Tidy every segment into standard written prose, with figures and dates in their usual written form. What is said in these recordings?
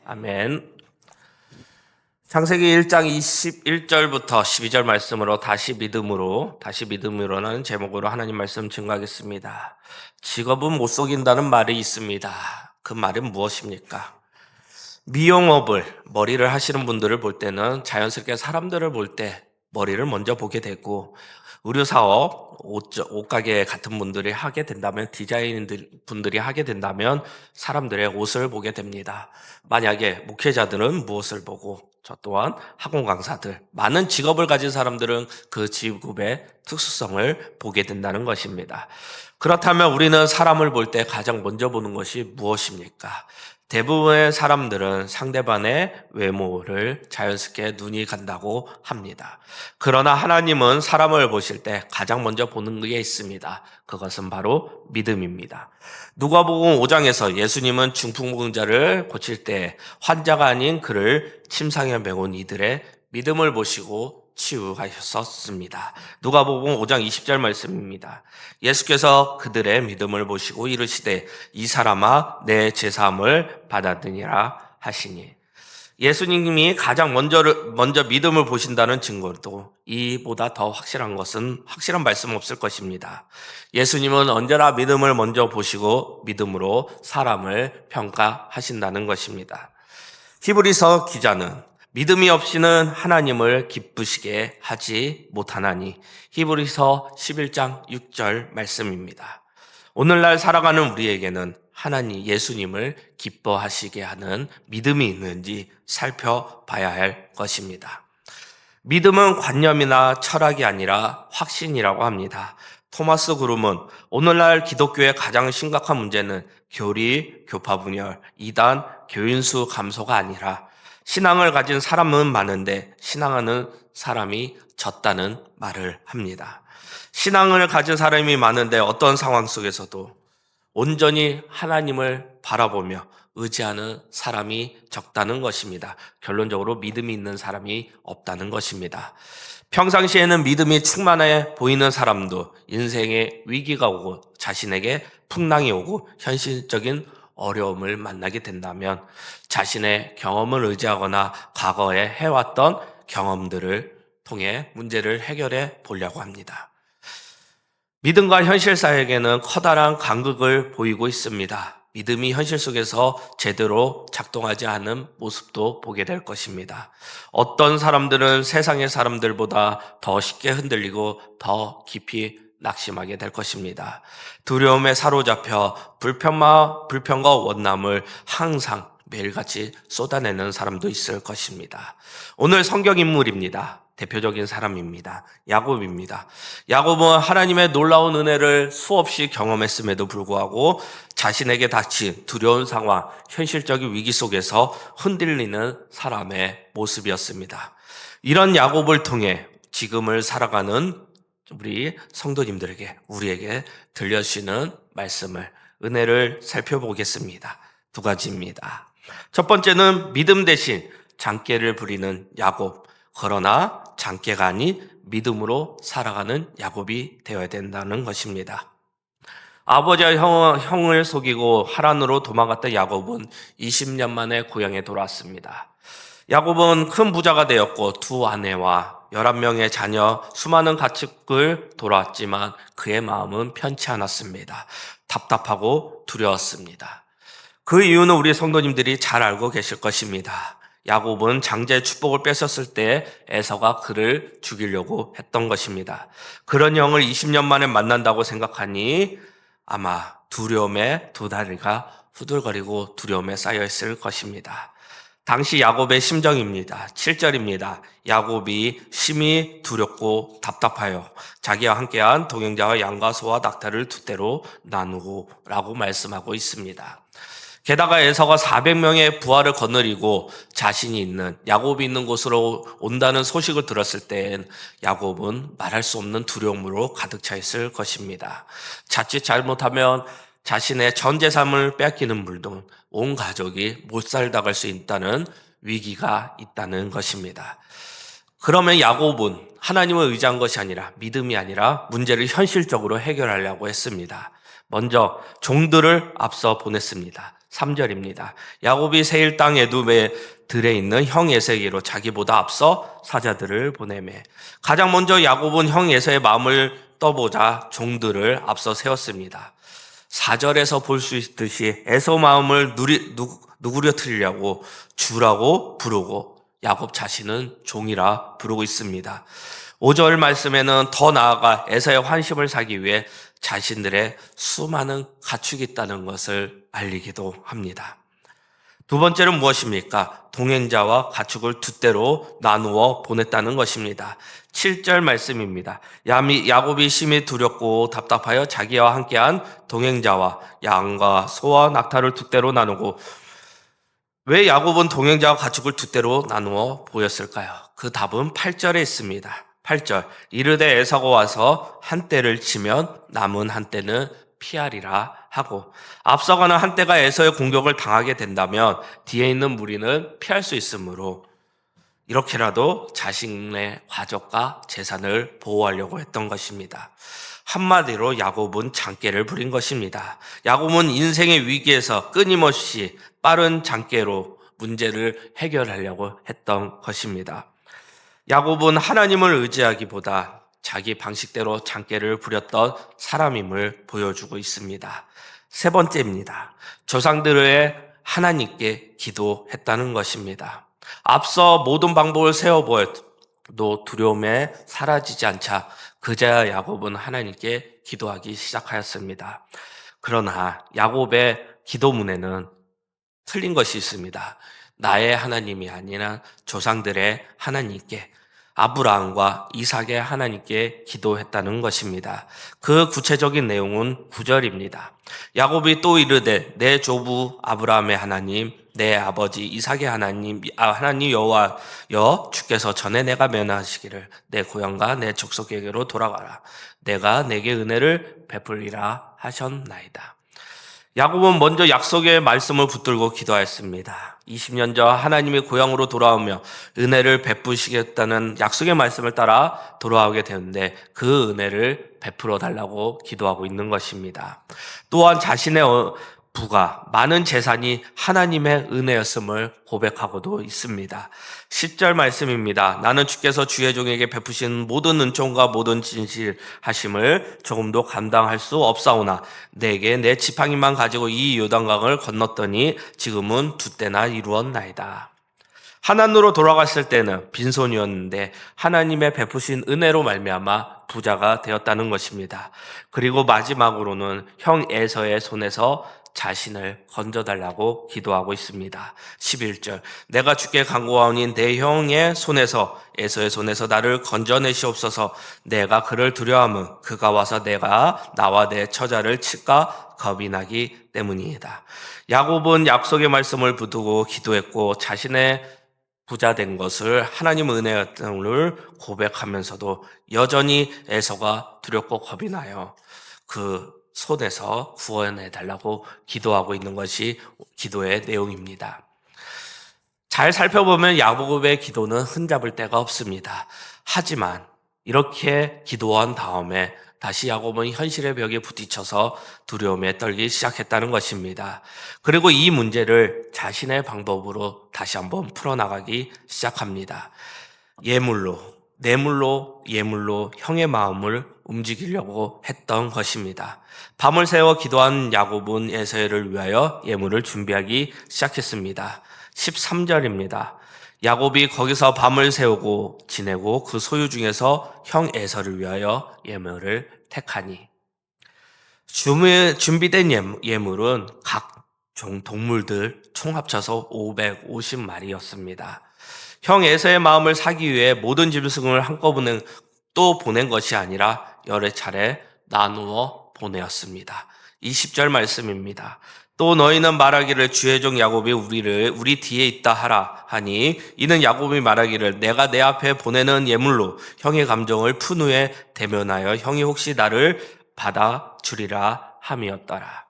아멘. 창세기 1장 21절부터 12절 말씀으로 다시 믿음으로라는 제목으로 하나님 말씀 증거하겠습니다. 직업은 못 속인다는 말이 있습니다. 그 말은 무엇입니까? 미용업을, 머리를 하시는 분들을 볼 때는 자연스럽게 사람들을 볼 때 머리를 먼저 보게 되고, 의류사업, 옷가게 같은 분들이 하게 된다면, 분들이 하게 된다면 사람들의 옷을 보게 됩니다. 만약에 목회자들은 무엇을 보고, 저 또한 학원 강사들, 많은 직업을 가진 사람들은 그 직업의 특수성을 보게 된다는 것입니다. 그렇다면 우리는 사람을 볼 때 가장 먼저 보는 것이 무엇입니까? 대부분의 사람들은 상대방의 외모를 자연스럽게 눈이 간다고 합니다. 그러나 하나님은 사람을 보실 때 가장 먼저 보는 게 있습니다. 그것은 바로 믿음입니다. 누가복음 5장에서 예수님은 중풍병자를 고칠 때 환자가 아닌 그를 침상에 메운 이들의 믿음을 보시고 치유하셨습니다. 누가복음 5장 20절 말씀입니다. 예수께서 그들의 믿음을 보시고 이르시되 이 사람아 내 죄사함을 받았느니라 하시니, 예수님이 가장 먼저 믿음을 보신다는 증거도 이보다 더 확실한 말씀 없을 것입니다. 예수님은 언제나 믿음을 먼저 보시고 믿음으로 사람을 평가하신다는 것입니다. 히브리서 기자는 믿음이 없이는 하나님을 기쁘시게 하지 못하나니, 히브리서 11장 6절 말씀입니다. 오늘날 살아가는 우리에게는 하나님 예수님을 기뻐하시게 하는 믿음이 있는지 살펴봐야 할 것입니다. 믿음은 관념이나 철학이 아니라 확신이라고 합니다. 토마스 그룸은 오늘날 기독교의 가장 심각한 문제는 교리, 교파 분열, 이단, 교인수 감소가 아니라 신앙을 가진 사람은 많은데 신앙하는 사람이 적다는 말을 합니다. 신앙을 가진 사람이 많은데 어떤 상황 속에서도 온전히 하나님을 바라보며 의지하는 사람이 적다는 것입니다. 결론적으로 믿음이 있는 사람이 없다는 것입니다. 평상시에는 믿음이 충만해 보이는 사람도 인생에 위기가 오고 자신에게 풍랑이 오고 현실적인 어려움을 만나게 된다면 자신의 경험을 의지하거나 과거에 해왔던 경험들을 통해 문제를 해결해 보려고 합니다. 믿음과 현실 사이에는 커다란 간극을 보이고 있습니다. 믿음이 현실 속에서 제대로 작동하지 않은 모습도 보게 될 것입니다. 어떤 사람들은 세상의 사람들보다 더 쉽게 흔들리고 더 깊이 낙심하게 될 것입니다. 두려움에 사로잡혀 불평과 원함을 항상 매일같이 쏟아내는 사람도 있을 것입니다. 오늘 성경 인물입니다. 대표적인 사람입니다. 야곱입니다. 야곱은 하나님의 놀라운 은혜를 수없이 경험했음에도 불구하고 자신에게 닥친 두려운 상황, 현실적인 위기 속에서 흔들리는 사람의 모습이었습니다. 이런 야곱을 통해 지금을 살아가는 우리 성도님들에게, 우리에게 들려주시는 말씀을, 은혜를 살펴보겠습니다. 두 가지입니다. 첫 번째는 믿음 대신 장깨를 부리는 야곱, 그러나 장깨가 아닌 믿음으로 살아가는 야곱이 되어야 된다는 것입니다. 아버지와 형을 속이고 하란으로 도망갔던 야곱은 20년 만에 고향에 돌아왔습니다. 야곱은 큰 부자가 되었고 두 아내와 11명의 자녀, 수많은 가축을 돌아왔지만 그의 마음은 편치 않았습니다. 답답하고 두려웠습니다. 그 이유는 우리 성도님들이 잘 알고 계실 것입니다. 야곱은 장자의 축복을 뺏었을 때 에서가 그를 죽이려고 했던 것입니다. 그런 형을 20년 만에 만난다고 생각하니 아마 두려움에 두 다리가 후들거리고 두려움에 쌓여있을 것입니다. 당시 야곱의 심정입니다. 7절입니다. 야곱이 심히 두렵고 답답하여 자기와 함께한 동행자와 양과 소와 낙타를 두 대로 나누고 라고 말씀하고 있습니다. 게다가 에서가 400명의 부하를 거느리고 자신이 있는, 야곱이 있는 곳으로 온다는 소식을 들었을 땐 야곱은 말할 수 없는 두려움으로 가득 차 있을 것입니다. 자칫 잘못하면 자신의 전 재산을 뺏기는 물론 온 가족이 못 살다 갈 수 있다는 위기가 있다는 것입니다. 그러면 야곱은 하나님을 의지한 것이 아니라, 믿음이 아니라 문제를 현실적으로 해결하려고 했습니다. 먼저 종들을 앞서 보냈습니다. 3절입니다. 야곱이 세일 땅 에돔에 들에 있는 형 에서에게로 자기보다 앞서 사자들을 보내매. 가장 먼저 야곱은 형 에서의 마음을 떠보자 종들을 앞서 세웠습니다. 4절에서 볼 수 있듯이 에서 마음을 누구려뜨리려고 주라고 부르고 야곱 자신은 종이라 부르고 있습니다. 5절 말씀에는 더 나아가 에서의 환심을 사기 위해 자신들의 수많은 가축이 있다는 것을 알리기도 합니다. 두 번째는 무엇입니까? 동행자와 가축을 두 대로 나누어 보냈다는 것입니다. 7절 말씀입니다. 야곱이 심히 두렵고 답답하여 자기와 함께한 동행자와 양과 소와 낙타를 두 대로 나누고. 왜 야곱은 동행자와 가축을 두 대로 나누어 보였을까요? 그 답은 8절에 있습니다. 8절, 이르되 에사가 와서 한 떼를 치면 남은 한 떼는 피하리라 하고, 앞서가는 한 떼가 에서의 공격을 당하게 된다면 뒤에 있는 무리는 피할 수 있으므로 이렇게라도 자신의 가족과 재산을 보호하려고 했던 것입니다. 한마디로 야곱은 장깨를 부린 것입니다. 야곱은 인생의 위기에서 끊임없이 빠른 장깨로 문제를 해결하려고 했던 것입니다. 야곱은 하나님을 의지하기보다 자기 방식대로 장깨를 부렸던 사람임을 보여주고 있습니다. 세 번째입니다. 조상들의 하나님께 기도했다는 것입니다. 앞서 모든 방법을 세워보아도 두려움에 사라지지 않자 그제야 야곱은 하나님께 기도하기 시작하였습니다. 그러나 야곱의 기도문에는 틀린 것이 있습니다. 나의 하나님이 아니라 조상들의 하나님께, 아브라함과 이삭의 하나님께 기도했다는 것입니다. 그 구체적인 내용은 9절입니다. 야곱이 또 이르되 내 조부 아브라함의 하나님, 내 아버지 이삭의 하나님 여호와여, 주께서 전에 내가 면하시기를 내 고향과 내 족속에게로 돌아가라. 내가 내게 은혜를 베풀리라 하셨나이다. 야곱은 먼저 약속의 말씀을 붙들고 기도하였습니다. 20년 전 하나님의 고향으로 돌아오며 은혜를 베푸시겠다는 약속의 말씀을 따라 돌아오게 되는데 그 은혜를 베풀어 달라고 기도하고 있는 것입니다. 또한 자신의 부가 많은 재산이 하나님의 은혜였음을 고백하고도 있습니다. 10절 말씀입니다. 나는 주께서 주의 종에게 베푸신 모든 은총과 모든 진실하심을 조금도 감당할 수 없사오나 내게 내 지팡이만 가지고 이 요단강을 건넜더니 지금은 두 때나 이루었나이다. 하나님으로 돌아갔을 때는 빈손이었는데 하나님의 베푸신 은혜로 말미암아 부자가 되었다는 것입니다. 그리고 마지막으로는 형 에서의 손에서 자신을 건져달라고 기도하고 있습니다. 11절, 내가 주께 간구하오니 내 형의 손에서, 에서의 손에서 나를 건져내시옵소서. 내가 그를 두려워하면 그가 와서 나와 내 처자를 칠까 겁이 나기 때문이다. 야곱은 약속의 말씀을 붙들고 기도했고 자신의 부자된 것을 하나님의 은혜였음을 고백하면서도 여전히 에서가 두렵고 겁이 나요. 그 손에서 구원해달라고 기도하고 있는 것이 기도의 내용입니다. 잘 살펴보면 야곱의 기도는 흠잡을 데가 없습니다. 하지만 이렇게 기도한 다음에 다시 야곱은 현실의 벽에 부딪혀서 두려움에 떨기 시작했다는 것입니다. 그리고 이 문제를 자신의 방법으로 다시 한번 풀어나가기 시작합니다. 예물로 형의 마음을 움직이려고 했던 것입니다. 밤을 새워 기도한 야곱은 에서를 위하여 예물을 준비하기 시작했습니다. 13절입니다. 야곱이 거기서 밤을 새우고 지내고 그 소유 중에서 형 에서를 위하여 예물을 택하니. 준비된 예물은 각종 동물들 총 합쳐서 550마리였습니다. 형 에서의 마음을 사기 위해 모든 짐승을 한꺼번에 또 보낸 것이 아니라 여러 차례 나누어 보내었습니다. 20절 말씀입니다. 또 너희는 말하기를 주의 종 야곱이 우리 뒤에 있다 하라 하니 이는 야곱이 말하기를 내가 내 앞에 보내는 예물로 형의 감정을 푼 후에 대면하여 형이 혹시 나를 받아주리라 함이었더라.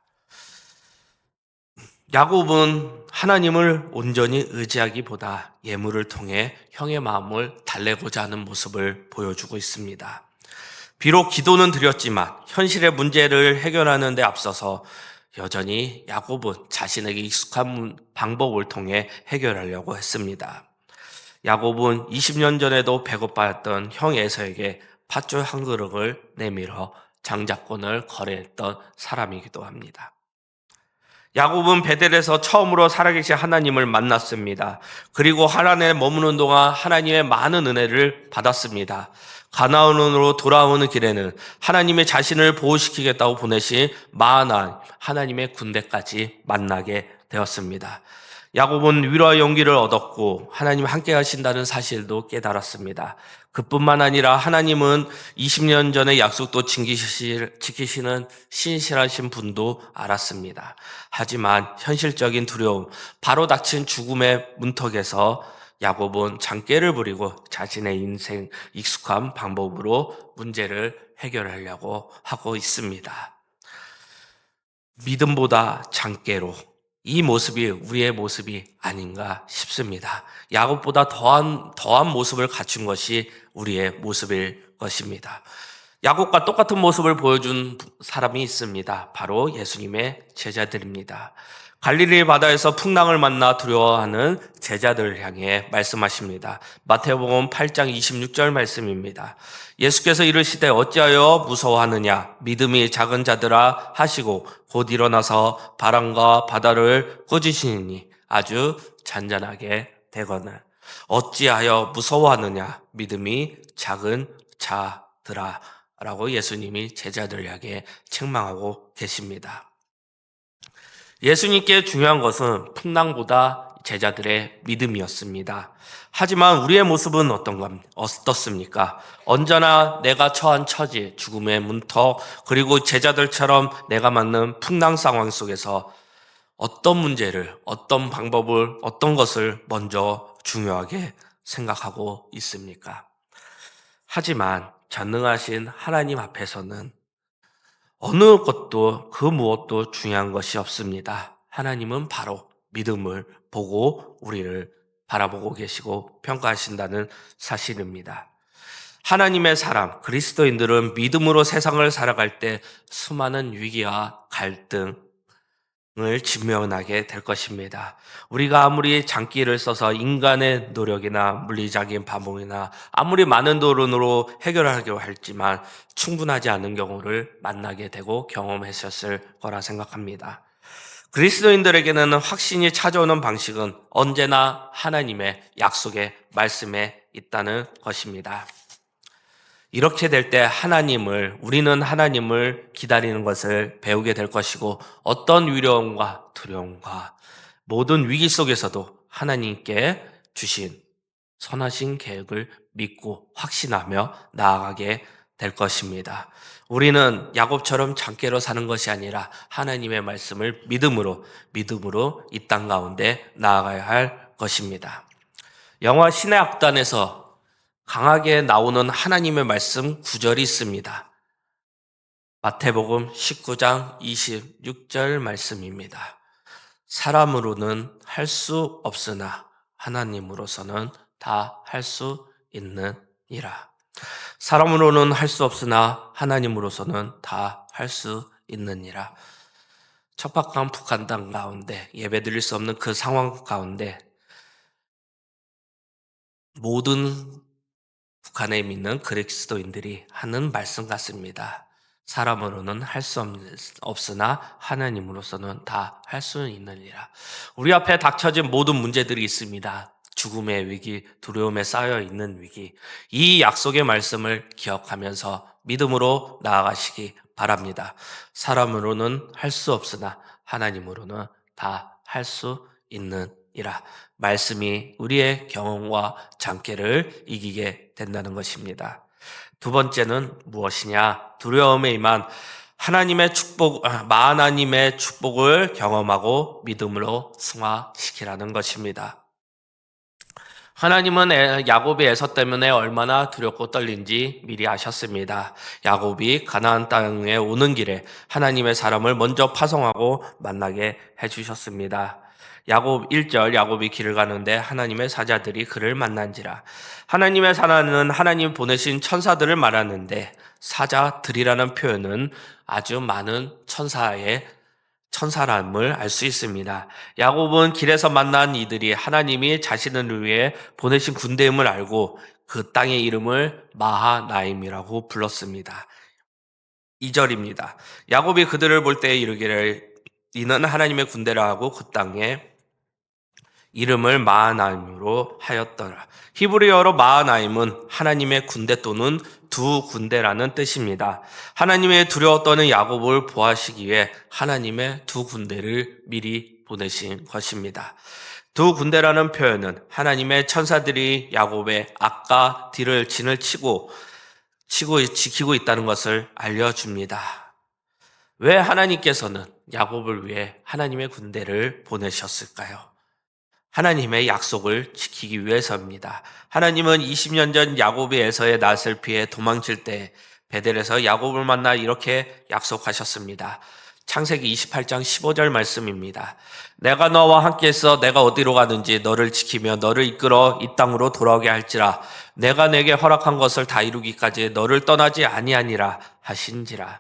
야곱은 하나님을 온전히 의지하기보다 예물을 통해 형의 마음을 달래고자 하는 모습을 보여주고 있습니다. 비록 기도는 드렸지만 현실의 문제를 해결하는 데 앞서서 여전히 야곱은 자신에게 익숙한 방법을 통해 해결하려고 했습니다. 야곱은 20년 전에도 배고파했던 형 에서에게 팥죽 한 그릇을 내밀어 장자권을 거래했던 사람이기도 합니다. 야곱은 베델에서 처음으로 살아계신 하나님을 만났습니다. 그리고 하란에 머무는 동안 하나님의 많은 은혜를 받았습니다. 가나안으로 돌아오는 길에는 하나님의 자신을 보호시키겠다고 보내신 마하난 하나님의 군대까지 만나게 되었습니다. 야곱은 위로와 용기를 얻었고 하나님 함께 하신다는 사실도 깨달았습니다. 그뿐만 아니라 하나님은 20년 전의 약속도 지키시는 신실하신 분도 알았습니다. 하지만 현실적인 두려움, 바로 닥친 죽음의 문턱에서 야곱은 장깨를 부리고 자신의 인생 익숙한 방법으로 문제를 해결하려고 하고 있습니다. 믿음보다 장깨로, 이 모습이 우리의 모습이 아닌가 싶습니다. 야곱보다 더한 모습을 갖춘 것이 우리의 모습일 것입니다. 야곱과 똑같은 모습을 보여준 사람이 있습니다. 바로 예수님의 제자들입니다. 갈릴리 바다에서 풍랑을 만나 두려워하는 제자들을 향해 말씀하십니다. 마태복음 8장 26절 말씀입니다. 예수께서 이르시되 어찌하여 무서워하느냐 믿음이 작은 자들아 하시고 곧 일어나서 바람과 바다를 꾸짖으시니 아주 잔잔하게 되거늘. 어찌하여 무서워하느냐 믿음이 작은 자들아 라고 예수님이 제자들에게 책망하고 계십니다. 예수님께 중요한 것은 풍랑보다 제자들의 믿음이었습니다. 하지만 우리의 모습은 어떻습니까? 언제나 내가 처한 처지, 죽음의 문턱, 그리고 제자들처럼 내가 맞는 풍랑 상황 속에서 어떤 문제를, 어떤 방법을, 어떤 것을 먼저 중요하게 생각하고 있습니까? 하지만 전능하신 하나님 앞에서는 어느 것도 그 무엇도 중요한 것이 없습니다. 하나님은 바로 믿음을 보고 우리를 바라보고 계시고 평가하신다는 사실입니다. 하나님의 사람, 그리스도인들은 믿음으로 세상을 살아갈 때 수많은 위기와 갈등을 직면하게 될 것입니다. 우리가 아무리 장기를 써서 인간의 노력이나 물리적인 반복이나 아무리 많은 돈으로 해결하려고 할지만 충분하지 않은 경우를 만나게 되고 경험하셨을 거라 생각합니다. 그리스도인들에게는 확신이 찾아오는 방식은 언제나 하나님의 약속의 말씀에 있다는 것입니다. 이렇게 될 때 우리는 하나님을 기다리는 것을 배우게 될 것이고 어떤 위로움과 두려움과 모든 위기 속에서도 하나님께 주신 선하신 계획을 믿고 확신하며 나아가게 될 것입니다. 우리는 야곱처럼 장깨로 사는 것이 아니라 하나님의 말씀을 믿음으로 이 땅 가운데 나아가야 할 것입니다. 영화 신의 악단에서 강하게 나오는 하나님의 말씀 구절이 있습니다. 마태복음 19장 26절 말씀입니다. 사람으로는 할 수 없으나 하나님으로서는 다 할 수 있느니라. 사람으로는 할 수 없으나 하나님으로서는 다 할 수 있느니라. 척박한 북한 땅 가운데 예배드릴 수 없는 그 상황 가운데 모든 북한에 믿는 그리스도인들이 하는 말씀 같습니다. 사람으로는 할 수 없으나 하나님으로서는 다 할 수 있느니라. 우리 앞에 닥쳐진 모든 문제들이 있습니다. 죽음의 위기, 두려움에 쌓여 있는 위기. 이 약속의 말씀을 기억하면서 믿음으로 나아가시기 바랍니다. 사람으로는 할 수 없으나 하나님으로는 다 할 수 있느니라. 말씀이 우리의 경험과 장깨를 이기게 된다는 것입니다. 두 번째는 무엇이냐? 두려움에 임한 하나님의 축복을 경험하고 믿음으로 승화시키라는 것입니다. 하나님은 야곱의 에서 때문에 얼마나 두렵고 떨린지 미리 아셨습니다. 야곱이 가나안 땅에 오는 길에 하나님의 사람을 먼저 파송하고 만나게 해주셨습니다. 야곱 1절 야곱이 길을 가는데 하나님의 사자들이 그를 만난지라. 하나님의 사자는 하나님 보내신 천사들을 말하는데 사자들이라는 표현은 아주 많은 천사의 천사람을 알 수 있습니다. 야곱은 길에서 만난 이들이 하나님이 자신을 위해 보내신 군대임을 알고 그 땅의 이름을 마하나임이라고 불렀습니다. 2절입니다. 야곱이 그들을 볼 때 이르기를 이는 하나님의 군대라 하고 그 땅에 이름을 마하나임으로 하였더라. 히브리어로 마하나임은 하나님의 군대 또는 두 군대라는 뜻입니다. 하나님의 두려워 떠는 야곱을 보호하시기 위해 하나님의 두 군대를 미리 보내신 것입니다. 두 군대라는 표현은 하나님의 천사들이 야곱의 앞과 뒤를 진을 치고 지키고 있다는 것을 알려줍니다. 왜 하나님께서는 야곱을 위해 하나님의 군대를 보내셨을까요? 하나님의 약속을 지키기 위해서입니다. 하나님은 20년 전 야곱이 에서의 낯을 피해 도망칠 때 베델에서 야곱을 만나 이렇게 약속하셨습니다. 창세기 28장 15절 말씀입니다. 내가 너와 함께 있어 내가 어디로 가든지 너를 지키며 너를 이끌어 이 땅으로 돌아오게 할지라 내가 내게 허락한 것을 다 이루기까지 너를 떠나지 아니하니라 하신지라.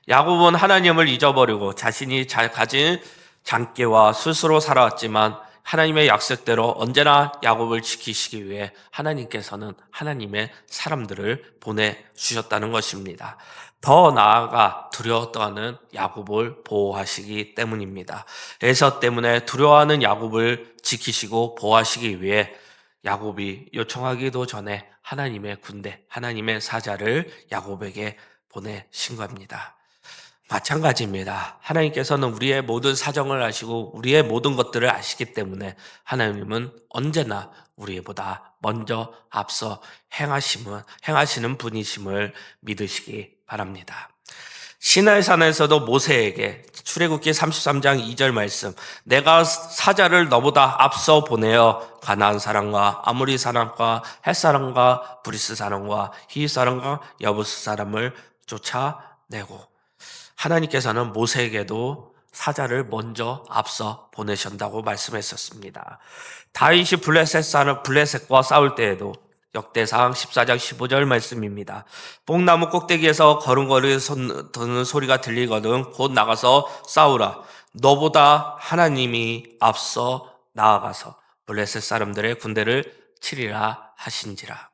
야곱은 하나님을 잊어버리고 자신이 가진 장깨와 스스로 살아왔지만 하나님의 약속대로 언제나 야곱을 지키시기 위해 하나님께서는 하나님의 사람들을 보내주셨다는 것입니다. 더 나아가 두려워 떠하는 야곱을 보호하시기 때문입니다. 에서 때문에 두려워하는 야곱을 지키시고 보호하시기 위해 야곱이 요청하기도 전에 하나님의 군대, 하나님의 사자를 야곱에게 보내신 겁니다. 마찬가지입니다. 하나님께서는 우리의 모든 사정을 아시고 우리의 모든 것들을 아시기 때문에 하나님은 언제나 우리보다 먼저 앞서 행하시는 분이심을 믿으시기 바랍니다. 시내산에서도 모세에게 출애굽기 33장 2절 말씀 내가 사자를 너보다 앞서 보내어 가나안 사람과 아모리 사람과 헷 사람과 브리스 사람과 히 사람과 여부스 사람을 쫓아내고 하나님께서는 모세에게도 사자를 먼저 앞서 보내신다고 말씀했었습니다. 다윗이 블레셋과 싸울 때에도 역대상 14장 15절 말씀입니다. 뽕나무 꼭대기에서 걸음걸이 듣는 소리가 들리거든 곧 나가서 싸우라. 너보다 하나님이 앞서 나아가서 블레셋 사람들의 군대를 치리라 하신지라.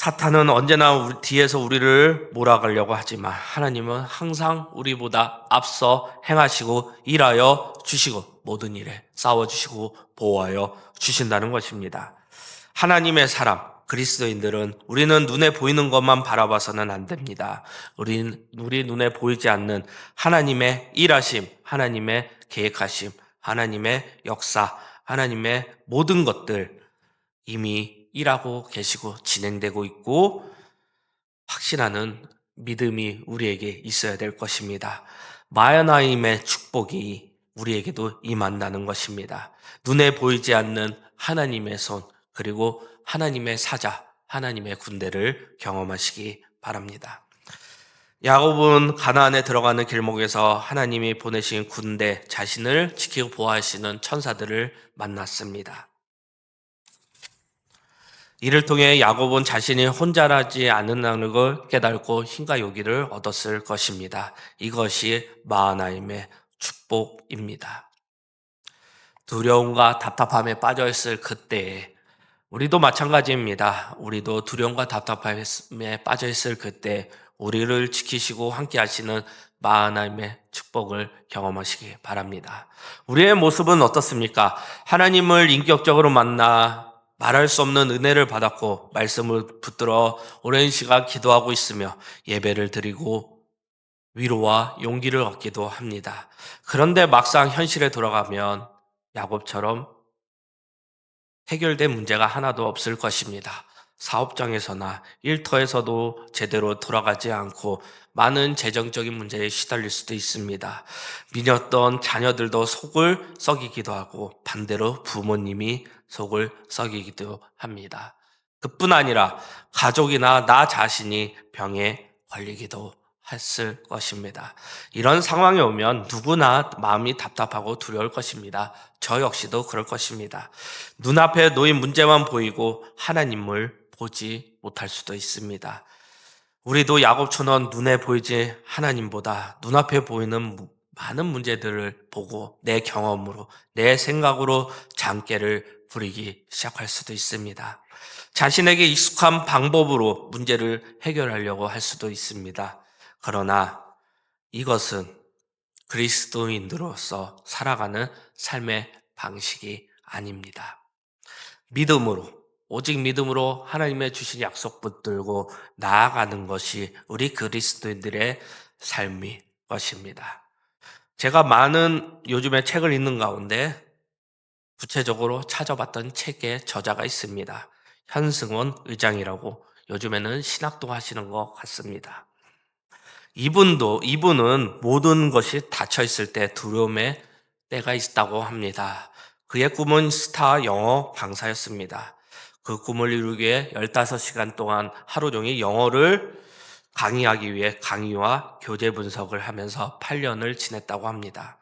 사탄은 언제나 뒤에서 우리를 몰아가려고 하지만 하나님은 항상 우리보다 앞서 행하시고 일하여 주시고 모든 일에 싸워주시고 보호하여 주신다는 것입니다. 하나님의 사람, 그리스도인들은 우리는 눈에 보이는 것만 바라봐서는 안 됩니다. 우리 눈에 보이지 않는 하나님의 일하심, 하나님의 계획하심, 하나님의 역사, 하나님의 모든 것들 이미 일하고 계시고 진행되고 있고 확신하는 믿음이 우리에게 있어야 될 것입니다. 마하나임의 축복이 우리에게도 임한다는 것입니다. 눈에 보이지 않는 하나님의 손 그리고 하나님의 사자, 하나님의 군대를 경험하시기 바랍니다. 야곱은 가나안에 들어가는 길목에서 하나님이 보내신 군대, 자신을 지키고 보호하시는 천사들을 만났습니다. 이를 통해 야곱은 자신이 혼자라지 않는다는 걸 깨닫고 힘과 용기를 얻었을 것입니다. 이것이 마하나임의 축복입니다. 두려움과 답답함에 빠져있을 그때에 우리도 마찬가지입니다. 우리도 두려움과 답답함에 빠져있을 그때 우리를 지키시고 함께 하시는 마하나임의 축복을 경험하시기 바랍니다. 우리의 모습은 어떻습니까? 하나님을 인격적으로 만나 말할 수 없는 은혜를 받았고 말씀을 붙들어 오랜 시간 기도하고 있으며 예배를 드리고 위로와 용기를 얻기도 합니다. 그런데 막상 현실에 돌아가면 야곱처럼 해결된 문제가 하나도 없을 것입니다. 사업장에서나 일터에서도 제대로 돌아가지 않고 많은 재정적인 문제에 시달릴 수도 있습니다. 믿었던 자녀들도 속을 썩이기도 하고 반대로 부모님이 속을 썩이기도 합니다. 그뿐 아니라 가족이나 나 자신이 병에 걸리기도 했을 것입니다. 이런 상황이 오면 누구나 마음이 답답하고 두려울 것입니다. 저 역시도 그럴 것입니다. 눈앞에 놓인 문제만 보이고 하나님을 보지 못할 수도 있습니다. 우리도 야곱처럼 눈에 보이지 하나님보다 눈앞에 보이는 많은 문제들을 보고 내 경험으로, 내 생각으로 장깨를 부리기 시작할 수도 있습니다. 자신에게 익숙한 방법으로 문제를 해결하려고 할 수도 있습니다. 그러나 이것은 그리스도인으로서 살아가는 삶의 방식이 아닙니다. 믿음으로, 오직 믿음으로 하나님의 주신 약속 붙들고 나아가는 것이 우리 그리스도인들의 삶이 것입니다. 제가 많은 요즘에 책을 읽는 가운데 구체적으로 찾아봤던 책의 저자가 있습니다. 현승원 의장이라고, 요즘에는 신학도 하시는 것 같습니다. 이분은 모든 것이 닫혀 있을 때 두려움의 때가 있다고 합니다. 그의 꿈은 스타 영어 강사였습니다. 그 꿈을 이루기 위해 15시간 동안 하루 종일 영어를 강의하기 위해 강의와 교재 분석을 하면서 8년을 지냈다고 합니다.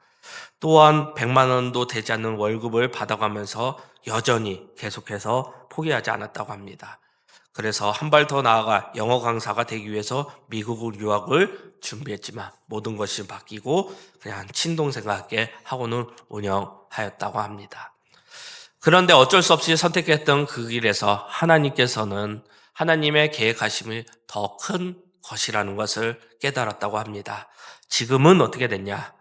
또한 100만 원도 되지 않는 월급을 받아가면서 여전히 계속해서 포기하지 않았다고 합니다. 그래서 한 발 더 나아가 영어 강사가 되기 위해서 미국 유학을 준비했지만 모든 것이 바뀌고 그냥 친동생과 함께 학원을 운영하였다고 합니다. 그런데 어쩔 수 없이 선택했던 그 길에서 하나님께서는 하나님의 계획하심이 더 큰 것이라는 것을 깨달았다고 합니다. 지금은 어떻게 됐냐?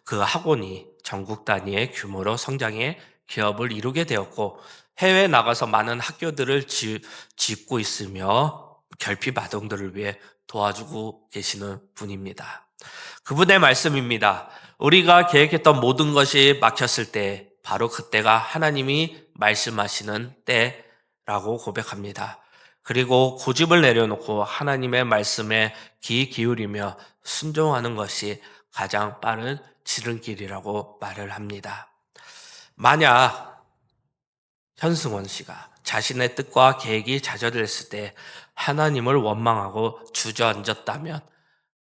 그 학원이 전국 단위의 규모로 성장해 기업을 이루게 되었고 해외에 나가서 많은 학교들을 짓고 있으며 결핍 아동들을 위해 도와주고 계시는 분입니다. 그분의 말씀입니다. 우리가 계획했던 모든 것이 막혔을 때 바로 그때가 하나님이 말씀하시는 때라고 고백합니다. 그리고 고집을 내려놓고 하나님의 말씀에 귀 기울이며 순종하는 것이 가장 빠른 지름길이라고 말을 합니다. 만약 현승원 씨가 자신의 뜻과 계획이 좌절됐을 때 하나님을 원망하고 주저앉았다면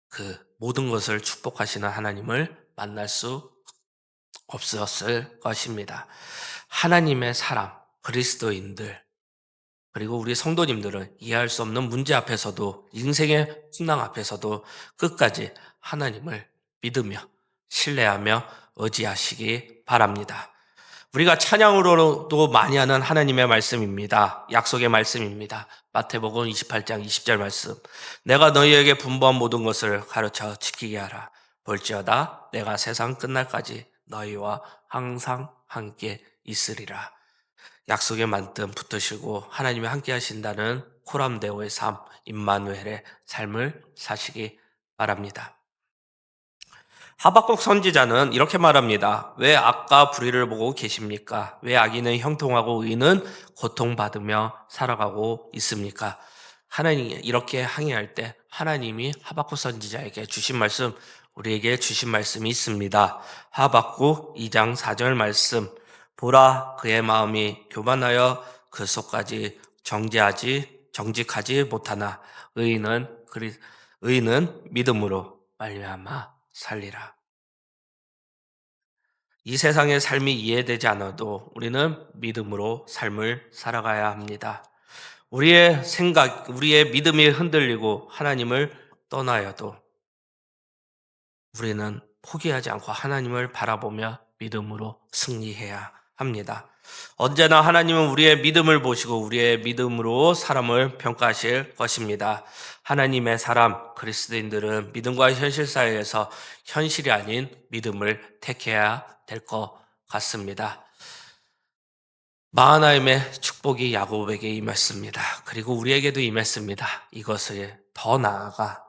그 모든 것을 축복하시는 하나님을 만날 수 없었을 것입니다. 하나님의 사람, 그리스도인들, 그리고 우리 성도님들은 이해할 수 없는 문제 앞에서도, 인생의 순항 앞에서도 끝까지 하나님을 믿으며 신뢰하며 의지하시기 바랍니다. 우리가 찬양으로도 많이 하는 하나님의 말씀입니다. 약속의 말씀입니다. 마태복음 28장 20절 말씀. 내가 너희에게 분부한 모든 것을 가르쳐 지키게 하라. 볼지어다 내가 세상 끝날까지 너희와 항상 함께 있으리라. 약속의 말씀 붙드시고 하나님이 함께 하신다는 코람데오의 삶, 임마누엘의 삶을 사시기 바랍니다. 하박국 선지자는 이렇게 말합니다. 왜 악과 불의를 보고 계십니까? 왜 악인은 형통하고 의인은 고통받으며 살아가고 있습니까? 하나님이 이렇게 항의할 때 하나님이 하박국 선지자에게 주신 말씀, 우리에게 주신 말씀이 있습니다. 하박국 2장 4절 말씀. 보라, 그의 마음이 교만하여 그 속까지 정직하지 못하나 의인은 믿음으로 말미암아 살리라. 이 세상의 삶이 이해되지 않아도 우리는 믿음으로 삶을 살아가야 합니다. 우리의 생각, 우리의 믿음이 흔들리고 하나님을 떠나여도 우리는 포기하지 않고 하나님을 바라보며 믿음으로 승리해야 합니다. 언제나 하나님은 우리의 믿음을 보시고 우리의 믿음으로 사람을 평가하실 것입니다. 하나님의 사람, 그리스도인들은 믿음과 현실 사이에서 현실이 아닌 믿음을 택해야 될 것 같습니다. 마하나임의 축복이 야곱에게 임했습니다. 그리고 우리에게도 임했습니다. 이것을 더 나아가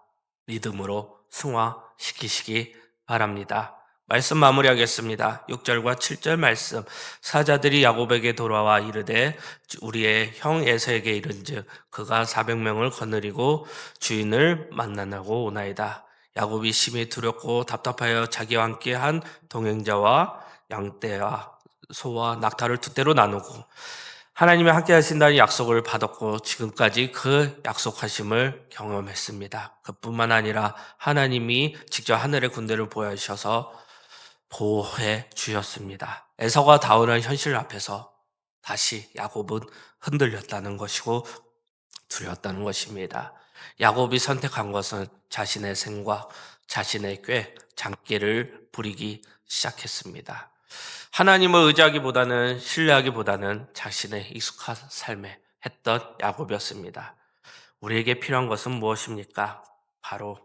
믿음으로 승화시키시기 바랍니다. 말씀 마무리하겠습니다. 6절과 7절 말씀. 사자들이 야곱에게 돌아와 이르되 우리의 형 에서에게 이른즉 그가 400명을 거느리고 주인을 만나려고 오나이다. 야곱이 심히 두렵고 답답하여 자기와 함께 한 동행자와 양떼와 소와 낙타를 두 떼로 나누고 하나님이 함께 하신다는 약속을 받았고 지금까지 그 약속하심을 경험했습니다. 그뿐만 아니라 하나님이 직접 하늘의 군대를 보여주셔서 보호해 주셨습니다. 에서가 다운한 현실 앞에서 다시 야곱은 흔들렸다는 것이고 두려웠다는 것입니다. 야곱이 선택한 것은 자신의 생각, 자신의 꾀, 장기를 부리기 시작했습니다. 하나님을 의지하기보다는 신뢰하기보다는 자신의 익숙한 삶에 했던 야곱이었습니다. 우리에게 필요한 것은 무엇입니까? 바로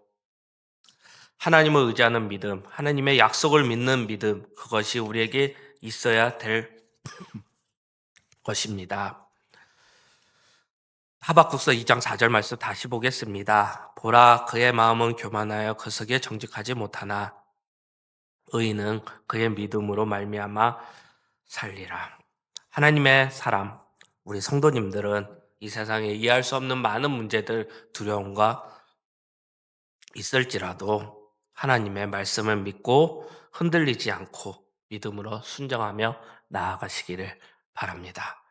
하나님을 의지하는 믿음, 하나님의 약속을 믿는 믿음, 그것이 우리에게 있어야 될 것입니다. 하박국서 2장 4절 말씀 다시 보겠습니다. 보라, 그의 마음은 교만하여 그 속에 정직하지 못하나 의인은 그의 믿음으로 말미암아 살리라. 하나님의 사람, 우리 성도님들은 이 세상에 이해할 수 없는 많은 문제들, 두려움과 있을지라도 하나님의 말씀을 믿고 흔들리지 않고 믿음으로 순종하며 나아가시기를 바랍니다.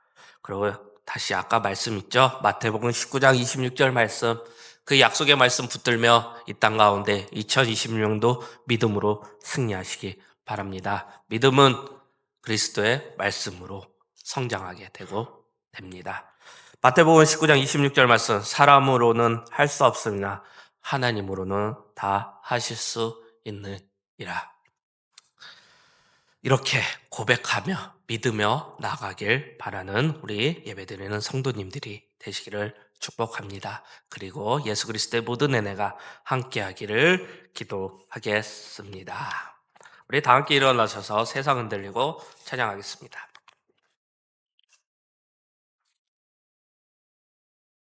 그리고 다시 아까 말씀 있죠? 마태복음 19장 26절 말씀, 그 약속의 말씀 붙들며 이 땅 가운데 2026년도 믿음으로 승리하시기 바랍니다. 믿음은 그리스도의 말씀으로 성장하게 되고 됩니다. 마태복음 19장 26절 말씀, 사람으로는 할 수 없으나 하나님으로는 다 하실 수 있느니라. 이렇게 고백하며 믿으며 나가길 바라는 우리 예배드리는 성도님들이 되시기를 축복합니다. 그리고 예수 그리스도의 모든 은혜가 함께하기를 기도하겠습니다. 우리 다 함께 일어나셔서 세상 흔들리고 찬양하겠습니다.